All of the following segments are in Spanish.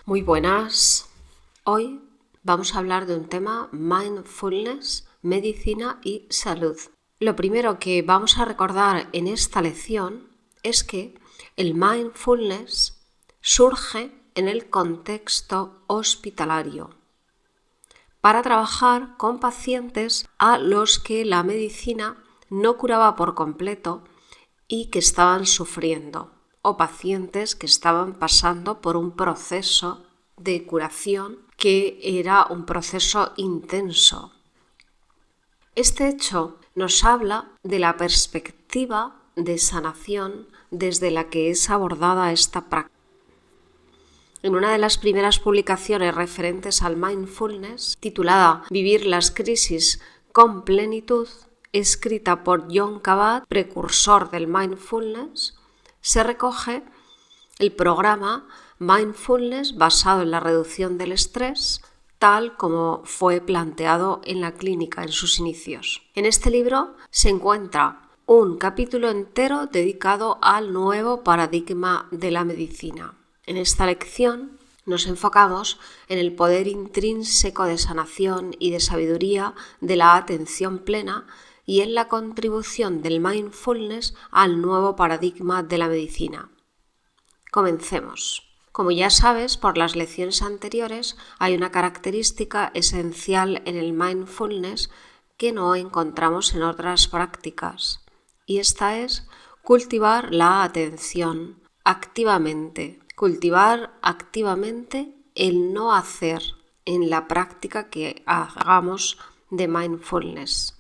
Muy buenas. Hoy vamos a hablar de un tema: mindfulness, medicina y salud. Lo primero que vamos a recordar en esta lección es que el mindfulness surge en el contexto hospitalario para trabajar con pacientes a los que la medicina no curaba por completo y que estaban sufriendo, o pacientes que estaban pasando por un proceso de curación que era un proceso intenso. Este hecho nos habla de la perspectiva de sanación desde la que es abordada esta práctica. En una de las primeras publicaciones referentes al mindfulness, titulada Vivir las crisis con plenitud, escrita por Jon Kabat, precursor del mindfulness, se recoge el programa Mindfulness basado en la reducción del estrés, tal como fue planteado en la clínica en sus inicios. En este libro se encuentra un capítulo entero dedicado al nuevo paradigma de la medicina. En esta lección nos enfocamos en el poder intrínseco de sanación y de sabiduría de la atención plena y en la contribución del mindfulness al nuevo paradigma de la medicina. Comencemos. Como ya sabes por las lecciones anteriores, hay una característica esencial en el mindfulness que no encontramos en otras prácticas, y esta es cultivar la atención activamente. Cultivar activamente el no hacer en la práctica que hagamos de mindfulness.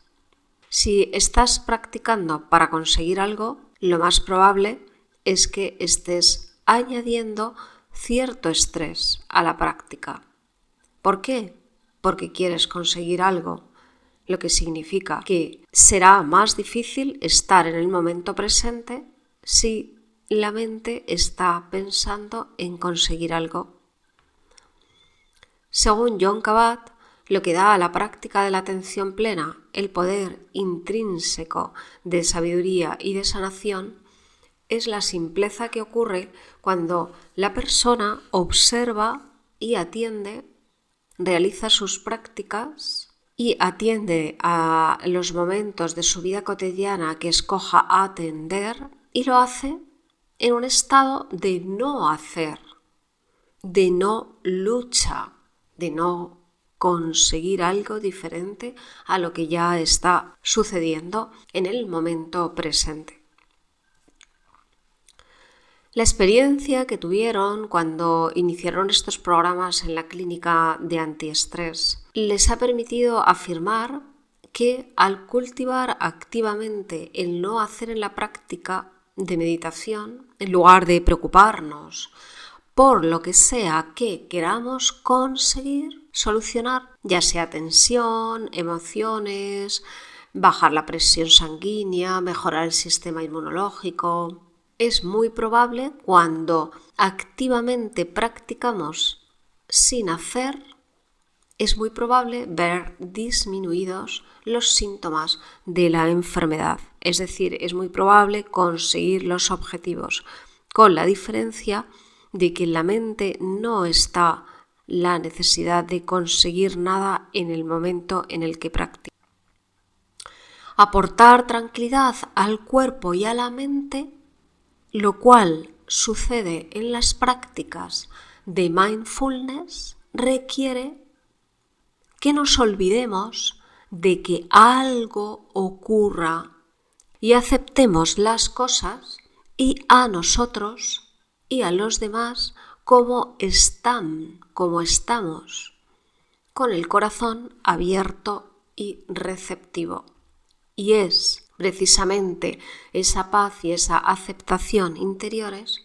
Si estás practicando para conseguir algo, lo más probable es que estés añadiendo cierto estrés a la práctica. ¿Por qué? Porque quieres conseguir algo, lo que significa que será más difícil estar en el momento presente si la mente está pensando en conseguir algo. Según Jon Kabat, lo que da a la práctica de la atención plena el poder intrínseco de sabiduría y de sanación es la simpleza que ocurre cuando la persona observa y atiende, realiza sus prácticas y atiende a los momentos de su vida cotidiana que escoja atender y lo hace en un estado de no hacer, de no lucha, de no conseguir algo diferente a lo que ya está sucediendo en el momento presente. La experiencia que tuvieron cuando iniciaron estos programas en la clínica de antiestrés les ha permitido afirmar que al cultivar activamente el no hacer en la práctica de meditación, en lugar de preocuparnos por lo que sea que queramos conseguir, solucionar, ya sea tensión, emociones, bajar la presión sanguínea, mejorar el sistema inmunológico, es muy probable cuando activamente practicamos sin hacer, es muy probable ver disminuidos los síntomas de la enfermedad. Es decir, es muy probable conseguir los objetivos, con la diferencia de que en la mente no está la necesidad de conseguir nada en el momento en el que practica. Aportar tranquilidad al cuerpo y a la mente, lo cual sucede en las prácticas de mindfulness, requiere que nos olvidemos de que algo ocurra y aceptemos las cosas y a nosotros y a los demás como están, como estamos, con el corazón abierto y receptivo. Y es precisamente esa paz y esa aceptación interiores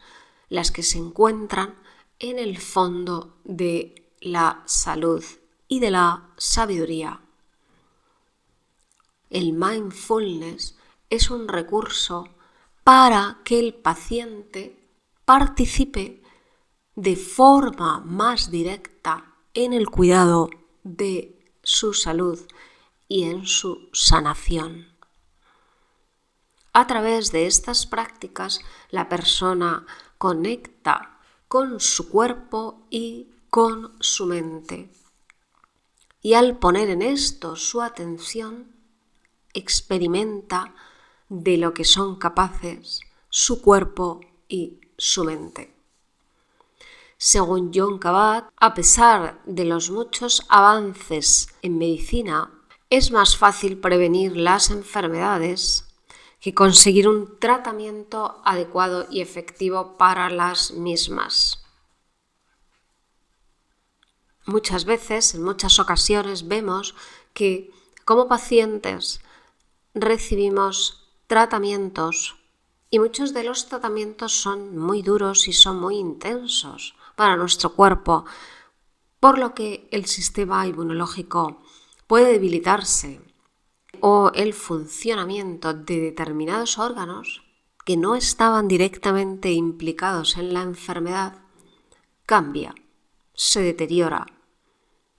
las que se encuentran en el fondo de la salud y de la sabiduría. El mindfulness es un recurso para que el paciente participe de forma más directa en el cuidado de su salud y en su sanación. A través de estas prácticas, la persona conecta con su cuerpo y con su mente. Y al poner en esto su atención, experimenta de lo que son capaces su cuerpo y su mente. Según Jon Kabat, a pesar de los muchos avances en medicina, es más fácil prevenir las enfermedades que conseguir un tratamiento adecuado y efectivo para las mismas. Muchas veces, en muchas ocasiones, vemos que como pacientes recibimos tratamientos y muchos de los tratamientos son muy duros y son muy intensos para nuestro cuerpo, por lo que el sistema inmunológico puede debilitarse o el funcionamiento de determinados órganos que no estaban directamente implicados en la enfermedad cambia, se deteriora,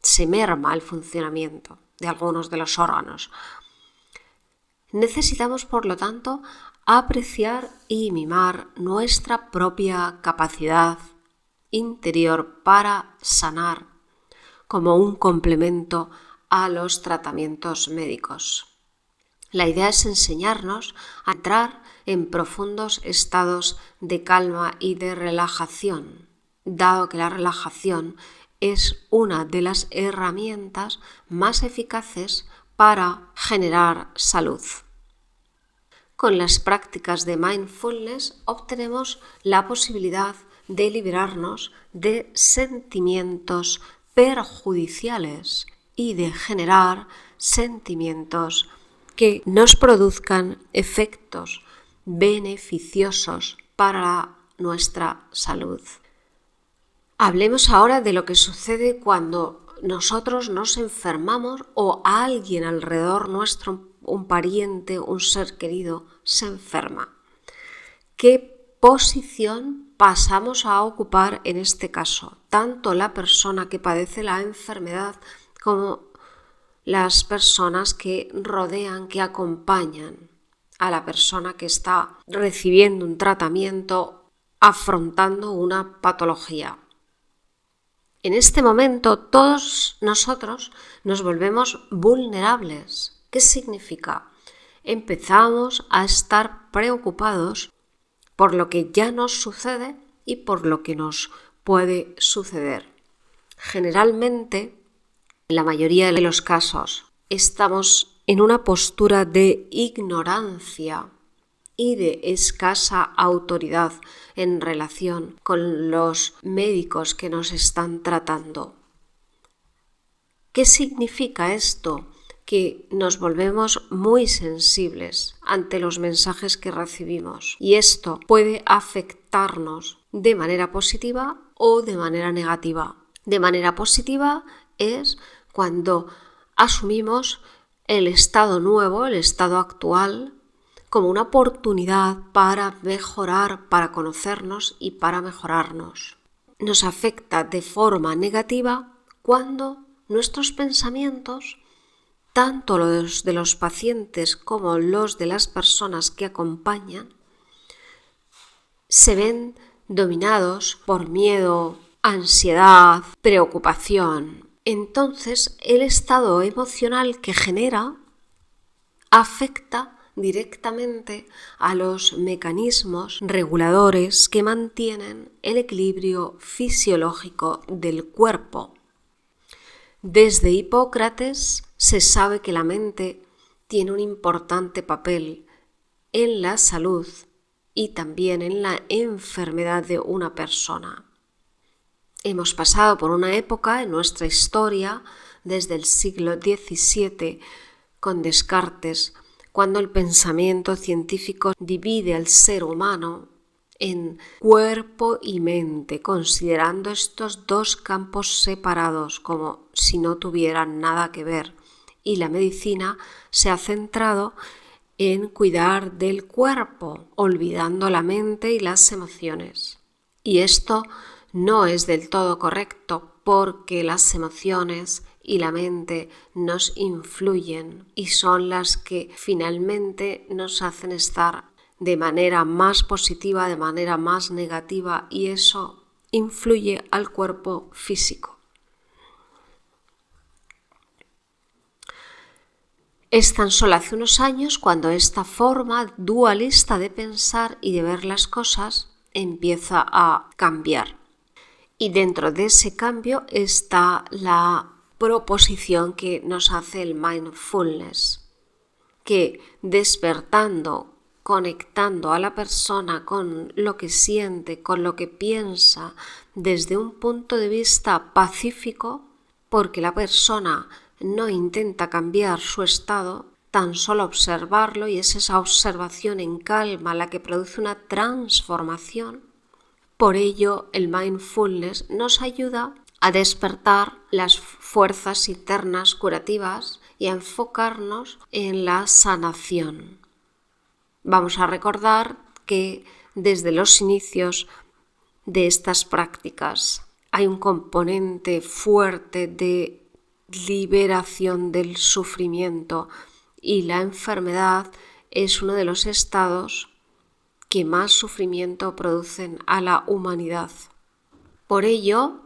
se merma el funcionamiento de algunos de los órganos. Necesitamos, por lo tanto, apreciar y mimar nuestra propia capacidad interior para sanar como un complemento a los tratamientos médicos. La idea es enseñarnos a entrar en profundos estados de calma y de relajación, dado que la relajación es una de las herramientas más eficaces para generar salud. Con las prácticas de mindfulness obtenemos la posibilidad de liberarnos de sentimientos perjudiciales y de generar sentimientos que nos produzcan efectos beneficiosos para nuestra salud. Hablemos ahora de lo que sucede cuando nosotros nos enfermamos o alguien alrededor nuestro, un pariente, un ser querido, se enferma. ¿Qué posición pasamos a ocupar en este caso? Tanto la persona que padece la enfermedad como las personas que rodean, que acompañan a la persona que está recibiendo un tratamiento, afrontando una patología. En este momento todos nosotros nos volvemos vulnerables. ¿Qué significa? Empezamos a estar preocupados por lo que ya nos sucede y por lo que nos puede suceder. Generalmente, en la mayoría de los casos, estamos en una postura de ignorancia y de escasa autoridad en relación con los médicos que nos están tratando. ¿Qué significa esto? Que nos volvemos muy sensibles ante los mensajes que recibimos y esto puede afectarnos de manera positiva o de manera negativa. De manera positiva es cuando asumimos el estado nuevo, el estado actual, como una oportunidad para mejorar, para conocernos y para mejorarnos. Nos afecta de forma negativa cuando nuestros pensamientos, tanto los de los pacientes como los de las personas que acompañan, se ven dominados por miedo, ansiedad, preocupación. Entonces, el estado emocional que genera afecta directamente a los mecanismos reguladores que mantienen el equilibrio fisiológico del cuerpo. Desde Hipócrates se sabe que la mente tiene un importante papel en la salud y también en la enfermedad de una persona. Hemos pasado por una época en nuestra historia, desde el siglo XVII, con Descartes, cuando el pensamiento científico divide al ser humano en cuerpo y mente, considerando estos dos campos separados como si no tuvieran nada que ver. Y la medicina se ha centrado en cuidar del cuerpo, olvidando la mente y las emociones. Y esto no es del todo correcto porque las emociones y la mente nos influyen y son las que finalmente nos hacen estar de manera más positiva, de manera más negativa, y eso influye al cuerpo físico. Es tan solo hace unos años cuando esta forma dualista de pensar y de ver las cosas empieza a cambiar. Y dentro de ese cambio está la proposición que nos hace el mindfulness, que despertando, conectando a la persona con lo que siente, con lo que piensa, desde un punto de vista pacífico, porque la persona no intenta cambiar su estado, tan solo observarlo, y es esa observación en calma la que produce una transformación. Por ello, el mindfulness nos ayuda a despertar las fuerzas internas curativas y a enfocarnos en la sanación. Vamos a recordar que desde los inicios de estas prácticas hay un componente fuerte de liberación del sufrimiento, y la enfermedad es uno de los estados que más sufrimiento producen a la humanidad. Por ello,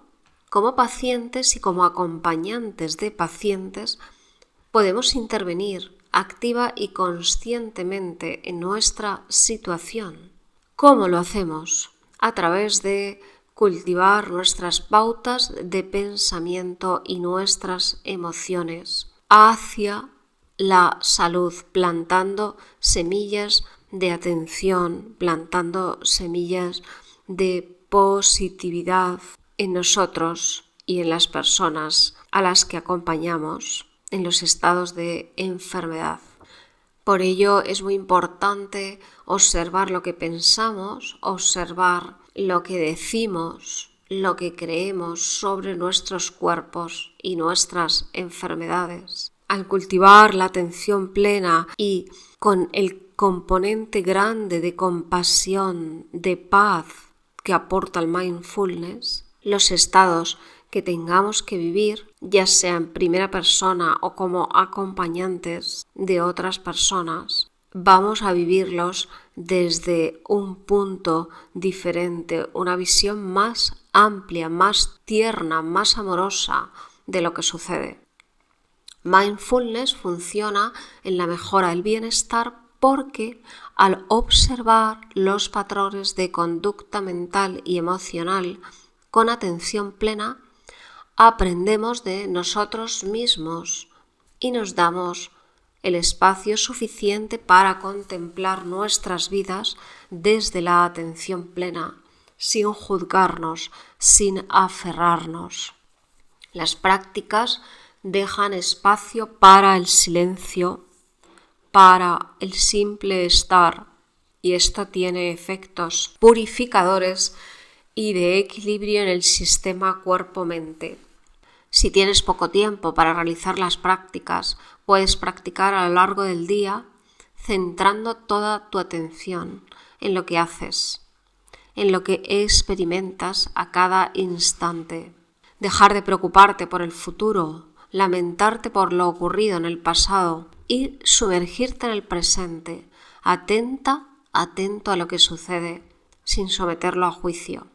como pacientes y como acompañantes de pacientes, podemos intervenir activa y conscientemente en nuestra situación. ¿Cómo lo hacemos? A través de cultivar nuestras pautas de pensamiento y nuestras emociones hacia la salud, plantando semillas de atención, plantando semillas de positividad en nosotros y en las personas a las que acompañamos en los estados de enfermedad. Por ello es muy importante observar lo que pensamos, observar lo que decimos, lo que creemos sobre nuestros cuerpos y nuestras enfermedades. Al cultivar la atención plena y con el componente grande de compasión, de paz que aporta el mindfulness, los estados que tengamos que vivir, ya sea en primera persona o como acompañantes de otras personas, vamos a vivirlos desde un punto diferente, una visión más amplia, más tierna, más amorosa de lo que sucede. Mindfulness funciona en la mejora del bienestar porque al observar los patrones de conducta mental y emocional con atención plena, aprendemos de nosotros mismos y nos damos el espacio suficiente para contemplar nuestras vidas desde la atención plena, sin juzgarnos, sin aferrarnos. Las prácticas dejan espacio para el silencio, para el simple estar, y esto tiene efectos purificadores y de equilibrio en el sistema cuerpo-mente. Si tienes poco tiempo para realizar las prácticas, puedes practicar a lo largo del día centrando toda tu atención en lo que haces, en lo que experimentas a cada instante. Dejar de preocuparte por el futuro, lamentarte por lo ocurrido en el pasado y sumergirte en el presente, atento a lo que sucede, sin someterlo a juicio.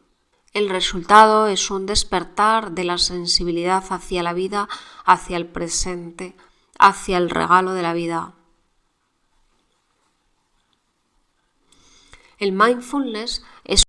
El resultado es un despertar de la sensibilidad hacia la vida, hacia el presente, hacia el regalo de la vida. El mindfulness es